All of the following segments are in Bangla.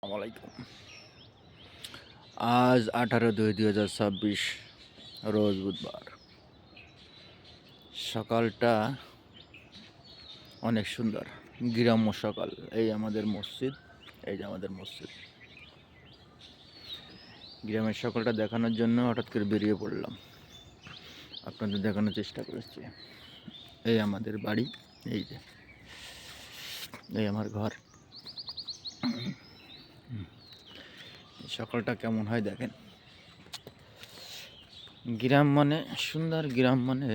আসসালামাইকুম। আজ 18/2/2026 রোজ বুধবার। সকালটা অনেক সুন্দর, গ্রাম্য সকাল। এই আমাদের মসজিদ, এই যে আমাদের মসজিদ। গ্রামের সকালটা দেখানোর জন্য হঠাৎ করে বেরিয়ে পড়লাম, আপনাদের দেখানোর চেষ্টা করেছি। এই আমাদের বাড়ি, এই যে এই আমার ঘর। সকালটা কেমন হয় দেখেন। গ্রাম মানে সুন্দর, গ্রাম মানে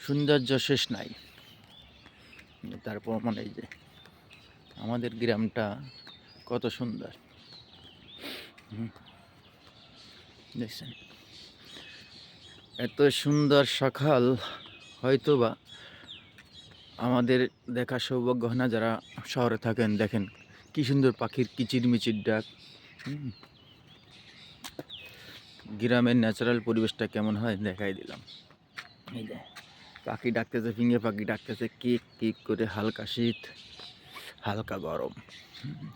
সৌন্দর্য শেষ নাই। তারপর মানে এই যে আমাদের গ্রামটা কত সুন্দর দেখছেন। এত সুন্দর সকাল হয়তোবা আমাদের দেখা সৌভাগ্য হয় না যারা শহরে থাকেন। দেখেন কি সুন্দর পাখির কিচিরমিচির ডাক। গ্রামের ন্যাচারাল পরিবেশটা কেমন হয় দেখাই দিলাম। এই যে পাখি ডাকতেছে, ফিঙে পাখি ডাকতেছে কিক কিক করে। হালকা শীত, হালকা গরম।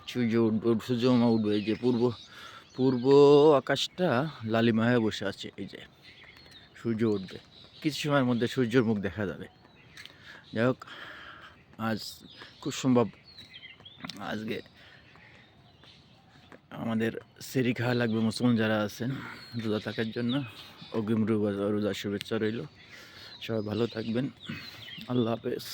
সূর্য উঠবে, সূর্যমা উঠবে। এই যে পূর্ব আকাশটা লালিমা হয়ে বসে আছে। এই যে সূর্য উঠবে, কিছু সময়ের মধ্যে সূর্যের মুখ দেখা যাবে। যাই হোক, আজ খুব সম্ভব আজকে আমাদের সেরি খাওয়া লাগবে। মুসলমান যারা আছেন রোজা থাকার জন্য অগ্রিম রোজার শুভেচ্ছা রইল। সবাই ভালো থাকবেন। আল্লাহ হাফেজ।